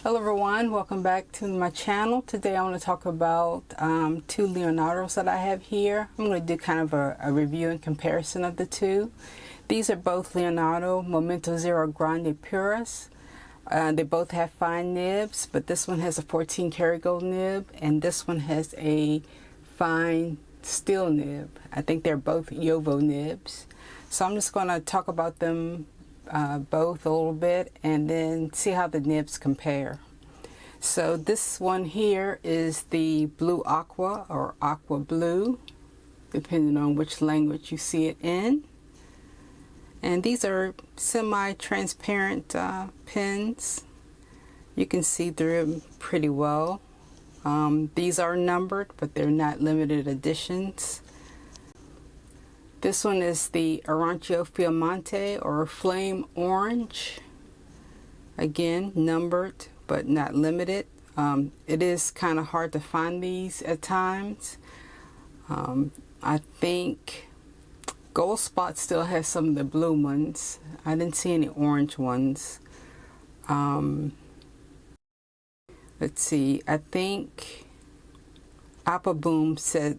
Hello everyone, welcome back to my channel. Today I want to talk about two Leonardos that I have here. I'm going to do kind of a review and comparison of the two. These are both Leonardo Momento Zero Grande Puras. They both have fine nibs, but this one has a 14 karat gold nib and this one has a fine steel nib. I think they're both Yovo nibs. So I'm just going to talk about them both a little bit and then see how the nibs compare. So this one here is the Blue Aqua or Aqua Blue, depending on which language you see it in. And these are semi-transparent pens. You can see through them pretty well. These are numbered, but they're not limited editions. This one is the Arancio Fiammante or Flame Orange. Again, numbered but not limited. It is kind of hard to find these at times. I think Gold Spot still has some of the blue ones. I didn't see any orange ones. Let's see, I think Aqua Blue said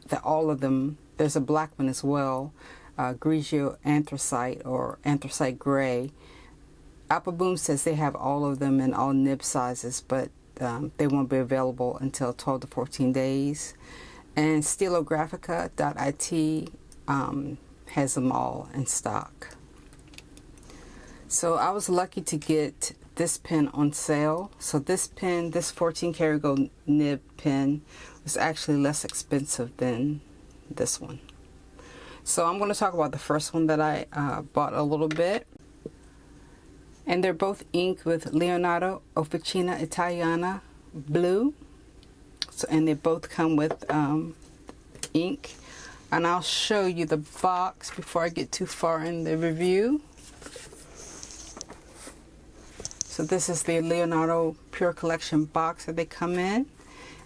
that all of them. There's a black one as well, Grigio Anthracite or Anthracite Gray. Aqua Blue says they have all of them in all nib sizes, but they won't be available until 12 to 14 days. And Stylographica.it has them all in stock. So I was lucky to get this pen on sale. So this pen, this 14 karat gold nib pen, was actually less expensive than this one. So I'm going to talk about the first one that I bought a little bit. And they're both inked with Leonardo Officina Italiana Blue. So, and they both come with ink. And I'll show you the box before I get too far in the review. So this is the Leonardo Pure Collection box that they come in.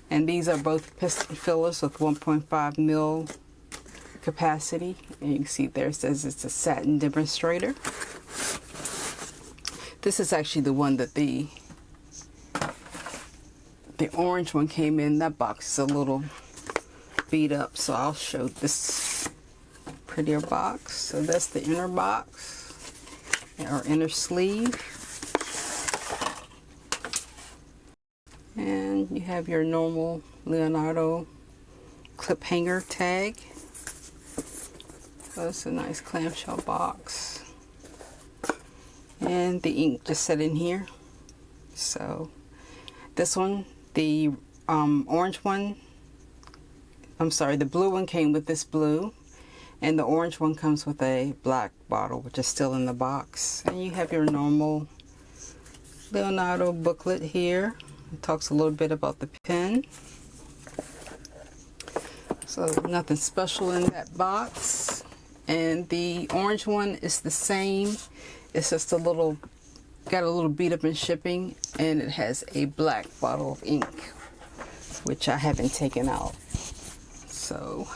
And these are both piston fillers with 1.5 mil capacity. And you can see there it says it's a satin demonstrator. This is actually the one that the orange one came in. That box is a little beat up, so I'll show this prettier box. So that's the inner box, or inner sleeve. And you have your normal Leonardo clip hanger tag. So it's a nice clamshell box. And the ink just set in here. So this one, the orange one, I'm sorry, the blue one came with this blue. And the orange one comes with a black bottle, which is still in the box. And you have your normal Leonardo booklet here. It talks a little bit about the pen. So nothing special in that box. And the orange one is the same. It's just got a little beat up in shipping, and it has a black bottle of ink, which I haven't taken out. So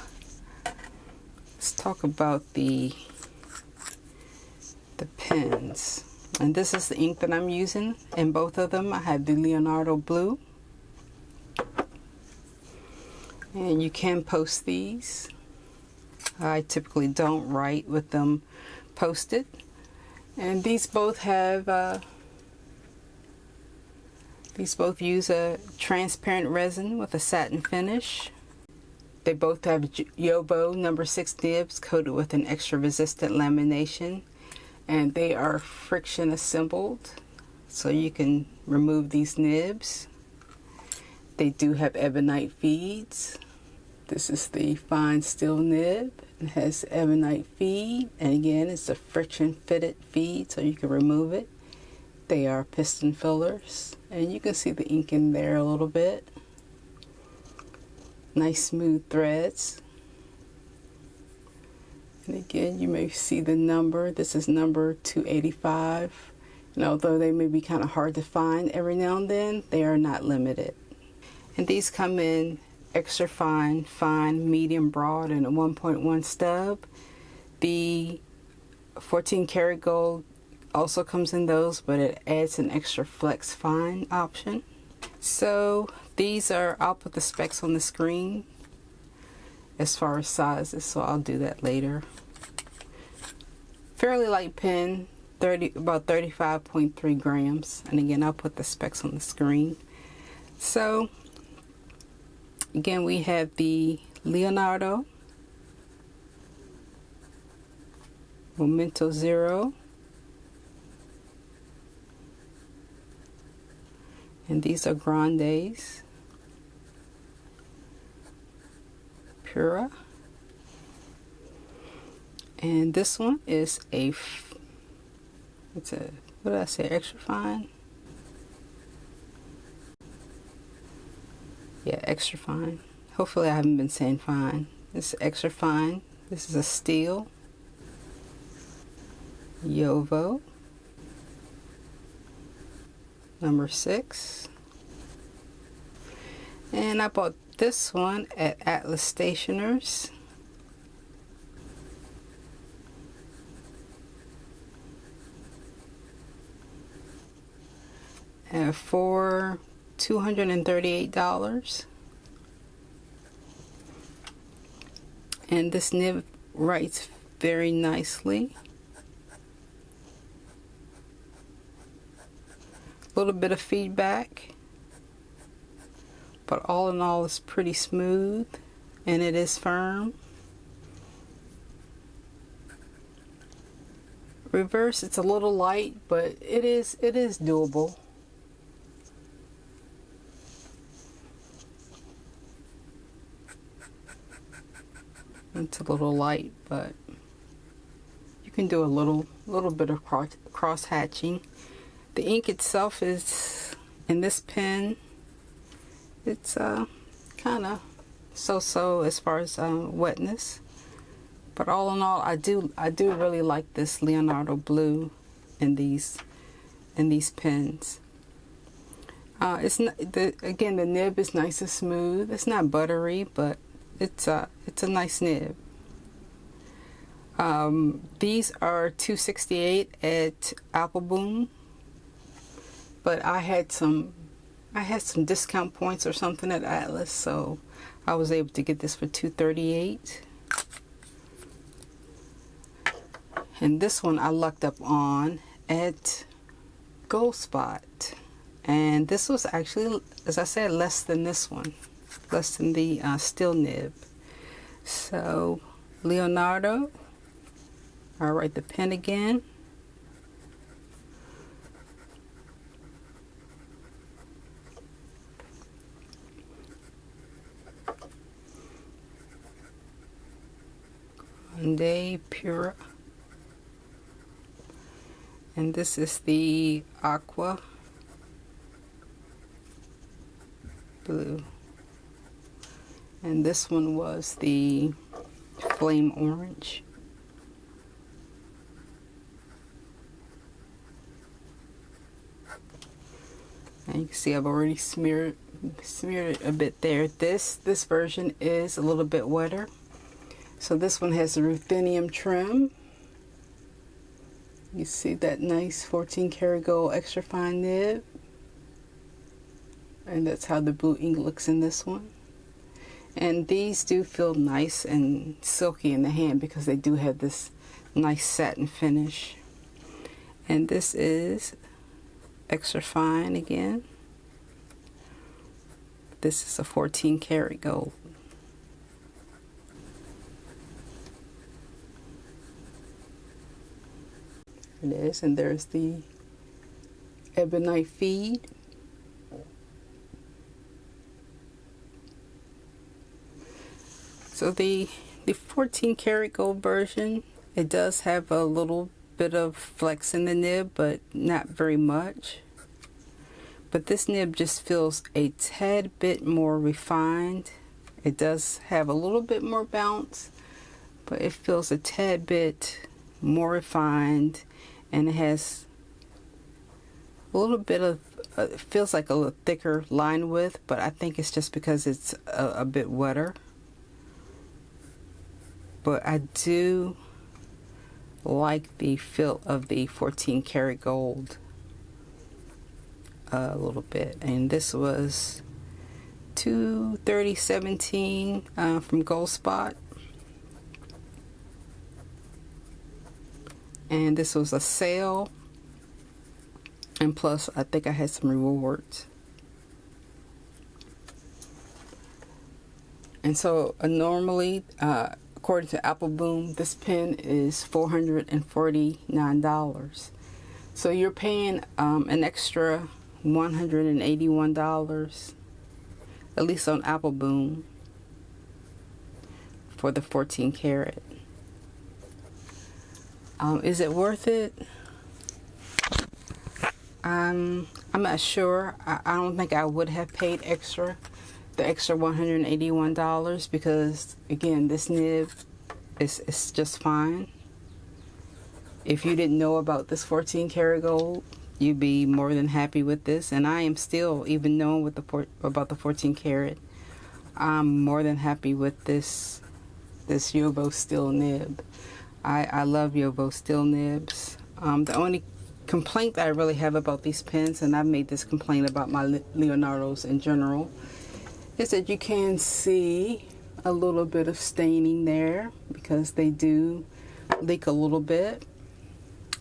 let's talk about the pens. And this is the ink that I'm using. In both of them, I have the Leonardo Blue. And you can post these. I typically don't write with them posted. And these both have, these both use a transparent resin with a satin finish. They both have Yovo number 6 nibs coated with an extra resistant lamination. And they are friction assembled, so you can remove these nibs. They do have ebonite feeds. This is the fine steel nib. It has ebonite feed, and again, it's a friction fitted feed, so you can remove it. They are piston fillers, and you can see the ink in there a little bit. Nice smooth threads. And again, you may see the number. This is number 285. And although they may be kind of hard to find every now and then, they are not limited. And these come in extra fine, fine, medium, broad, and a 1.1 stub. The 14 karat gold also comes in those, but it adds an extra flex fine option. So these are, I'll put the specs on the screen as far as sizes, so I'll do that later. Fairly light pen, about 35.3 grams, and again I'll put the specs on the screen. So again, we have the Leonardo Momento Zero, and these are Grande Pura, and this one is what did I say, extra fine? Yeah, extra fine. Hopefully I haven't been saying fine. This is extra fine. This is a steel Yovo number 6, and I bought this one at Atlas Stationers. For $238, and this nib writes very nicely. A little bit of feedback, but all in all it's pretty smooth, and it is firm. Reverse, it's a little light, but it is doable. It's a little light, but you can do a little bit of cross hatching. The ink itself is, in this pen, it's kind of so-so as far as wetness, but all in all, I do really like this Leonardo blue in these pens. It's not, again, the nib is nice and smooth. It's not buttery, but it's a nice nib. These are $268 at Aqua Blue, but I had some discount points or something at Atlas, so I was able to get this for $238. And this one I lucked up on at Gold Spot, and this was actually, as I said, less than this one, less than the steel nib. So Leonardo, I'll write the pen again. Grande Pura, and this is the Aqua Blue, and this one was the Flame Orange. And you can see I've already smeared it a bit there. This version is a little bit wetter. So this one has the ruthenium trim. You see that nice 14 karat gold extra fine nib. And that's how the blue ink looks in this one. And these do feel nice and silky in the hand because they do have this nice satin finish. And this is extra fine again. This is a 14 karat gold. It is, and there's the ebonite feed. So the 14 karat gold version, it does have a little bit of flex in the nib, but not very much. But this nib just feels a tad bit more refined. It does have a little bit more bounce, but it feels a tad bit more refined, and it has a little bit of it feels like a little thicker line width, but I think it's just because it's a bit wetter. But I do like the feel of the 14 karat gold a little bit. And this was $230.17 from Gold Spot. And this was a sale, and plus I think I had some rewards. And so normally, according to Aqua Blue, this pen is $449. So you're paying an extra $181, at least on Aqua Blue, for the 14 karat. Is it worth it? I'm not sure. I don't think I would have paid the extra $181, because again, this nib is just fine. If you didn't know about this 14 karat gold, you'd be more than happy with this. And I am still, even knowing about the 14 karat, I'm more than happy with this Yobo steel nib. I love Yobo steel nibs. The only complaint that I really have about these pens, and I've made this complaint about my Leonardos in general, is that you can see a little bit of staining there, because they do leak a little bit.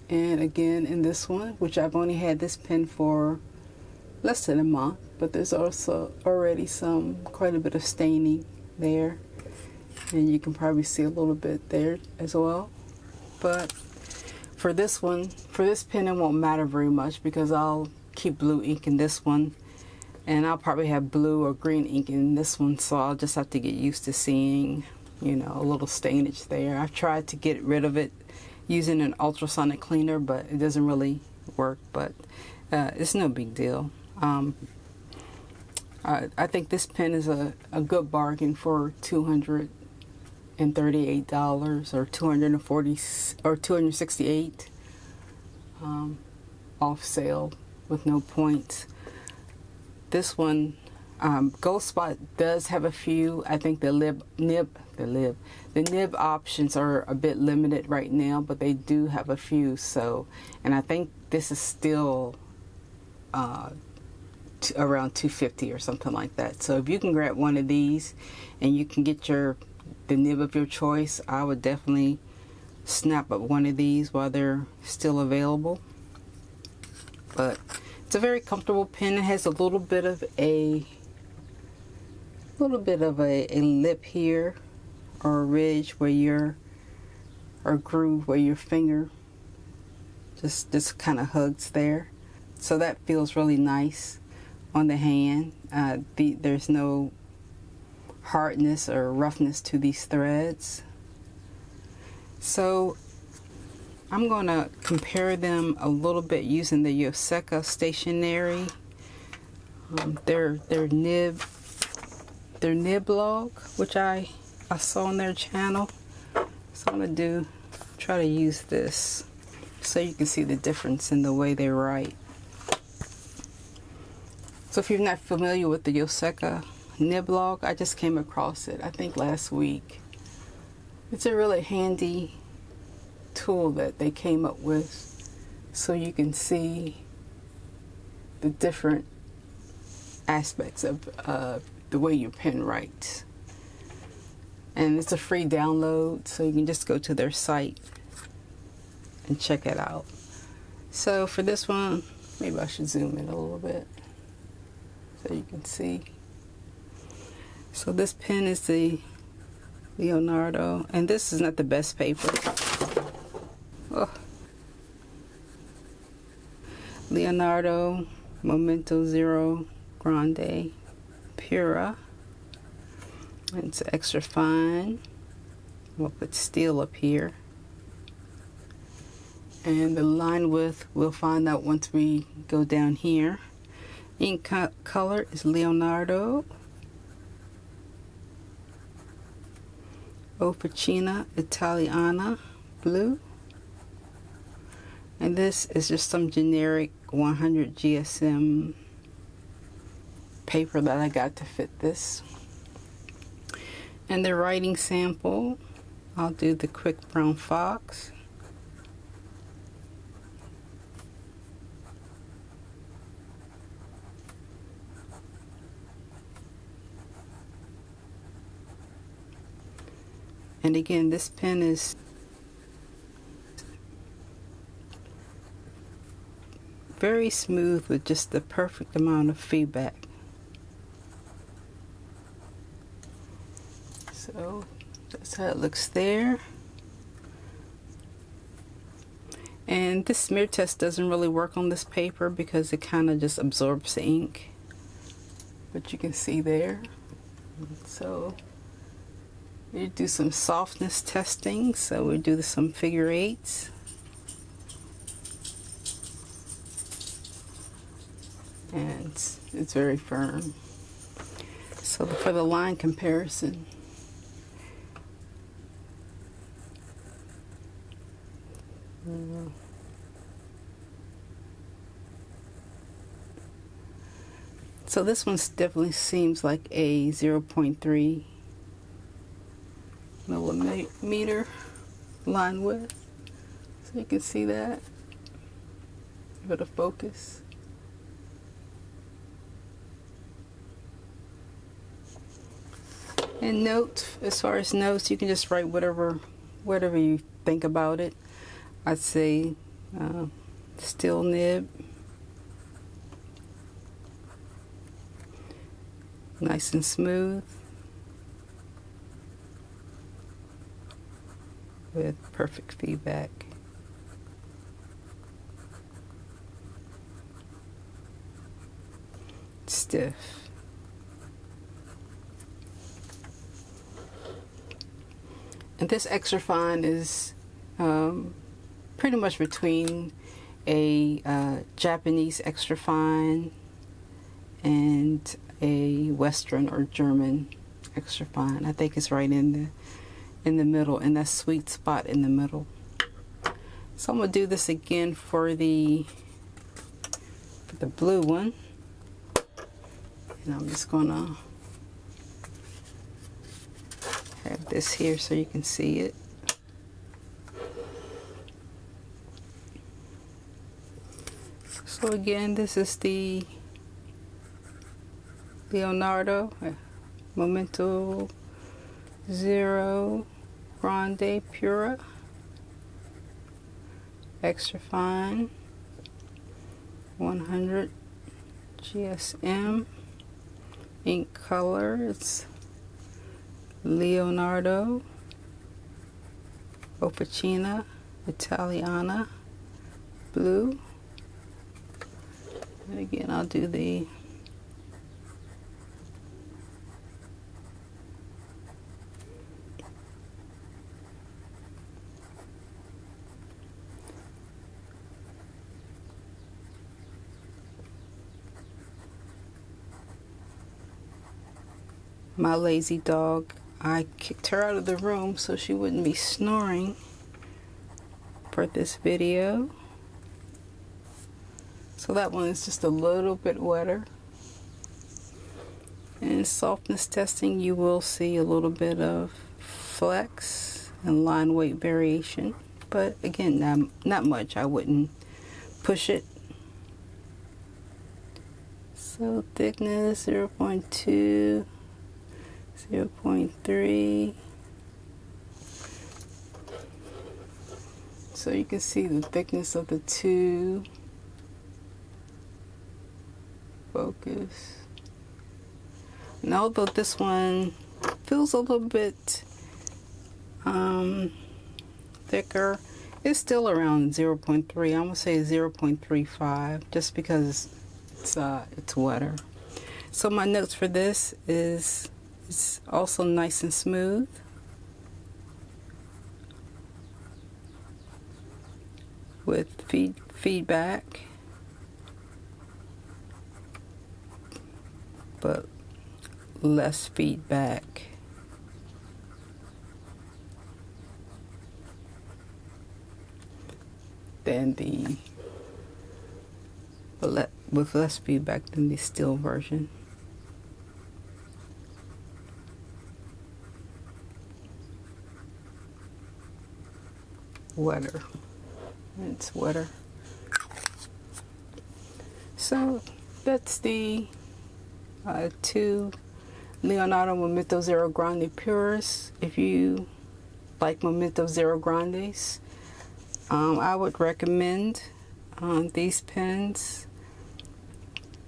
And again, in this one, which I've only had this pen for less than a month, but there's also already quite a bit of staining there. And you can probably see a little bit there as well. But for this one, for this pen, it won't matter very much, because I'll keep blue ink in this one, and I'll probably have blue or green ink in this one, so I'll just have to get used to seeing, you know, a little stainage there. I've tried to get rid of it using an ultrasonic cleaner, but it doesn't really work. But it's no big deal. I think this pen is a good bargain for $238 or $240 or $268 off sale with no points. This one, Gold Spot does have a few. I think the nib options are a bit limited right now, but they do have a few. So, and I think this is still around $250 or something like that. So if you can grab one of these and you can get the nib of your choice, I would definitely snap up one of these while they're still available. But it's a very comfortable pen. It has a little bit of a lip here, or a ridge or groove where your finger just kind of hugs there. So that feels really nice on the hand. There's no hardness or roughness to these threads. So I'm going to compare them a little bit using the Yoseka stationery. Their nib log, which I saw on their channel. So I'm going to try to use this so you can see the difference in the way they write. So if you're not familiar with the Yoseka nib log, I just came across it, I think last week. It's a really handy tool that they came up with, so you can see the different aspects of the way your pen writes. And it's a free download, so you can just go to their site and check it out. So for this one, maybe I should zoom in a little bit so you can see. So this pen is the Leonardo, and this is not the best paper. Oh. Leonardo Momento Zero Grande Pura. It's extra fine. We'll put steel up here. And the line width, we'll find out once we go down here. Ink color is Leonardo Officina Italiana blue. And this is just some generic 100 GSM paper that I got to fit this. And the writing sample, I'll do the Quick Brown Fox. And again, this pen is very smooth with just the perfect amount of feedback. So that's how it looks there. And this smear test doesn't really work on this paper because it kind of just absorbs the ink. But you can see there. So we do some softness testing. So we do some figure eights. And it's very firm. So for the line comparison, so this one definitely seems like a 0.3 millimeter line width. So you can see that. Give it a focus. And notes, as far as notes, you can just write whatever you think about it. I'd say steel nib, nice and smooth, with perfect feedback. Stiff. And this extra fine is pretty much between a Japanese extra fine and a Western or German extra fine. I think it's right in the middle, in that sweet spot in the middle. So I'm gonna do this again for the blue one, and I'm just gonna have this here so you can see it. So again, this is the Leonardo Momento Zero Grande Pura extra fine 100 GSM ink color. It's Leonardo Officina Italiana blue. And again, I'll do the my lazy dog. I kicked her out of the room so she wouldn't be snoring for this video. So that one is just a little bit wetter. In softness testing, you will see a little bit of flex and line weight variation, but again, not much. I wouldn't push it. So thickness 0.2, 0.3. So you can see the thickness of the two. Focus. And although this one feels a little bit thicker, it's still around 0.3. I'm gonna say 0.35 just because it's wetter. So my notes for this is it's also nice and smooth. With feedback, but less feedback than the with less feedback than the steel version. Wetter. It's wetter. So that's the two Leonardo Momento Zero Grande Puras. If you like Momento Zero Grandes. I would recommend these pens,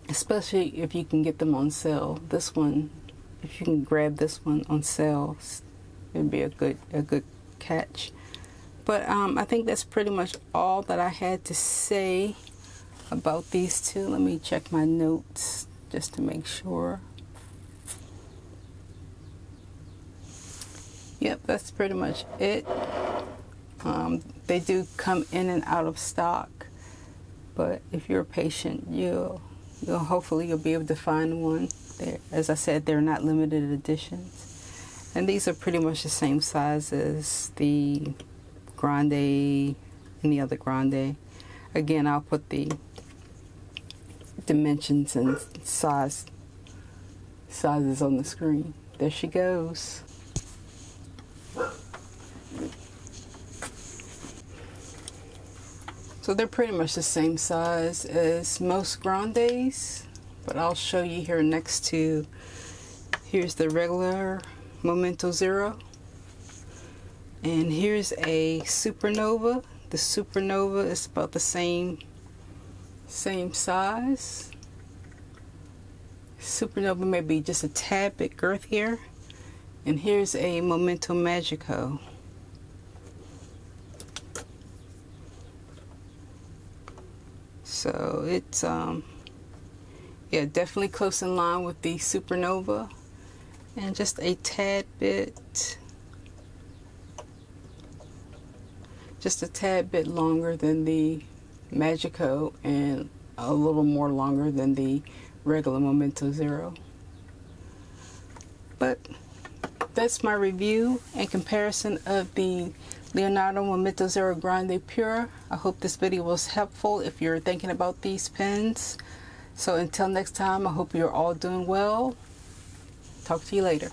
especially if you can get them on sale. This one, if you can grab this one on sale, it'd be a good catch. But I think that's pretty much all that I had to say about these two. Let me check my notes just to make sure. Yep, that's pretty much it. They do come in and out of stock, but if you're patient, hopefully you'll be able to find one. As I said, they're not limited editions, and these are pretty much the same size as the Grande and the other Grande. Again, I'll put the dimensions and sizes on the screen. There she goes. So they're pretty much the same size as most Grandes, but I'll show you here next to, here's the regular Momento Zero, and here's a Supernova. The Supernova is about the same size. Supernova may be just a tad bit girthier, and here's a Momento Magico. So it's yeah, definitely close in line with the Supernova, and just a tad bit longer than the Magico, and a little more longer than the regular Momento Zero. But that's my review and comparison of the Leonardo Momento Zero Grande Pura. I hope this video was helpful if you're thinking about these pens. So until next time, I hope you're all doing well. Talk to you later.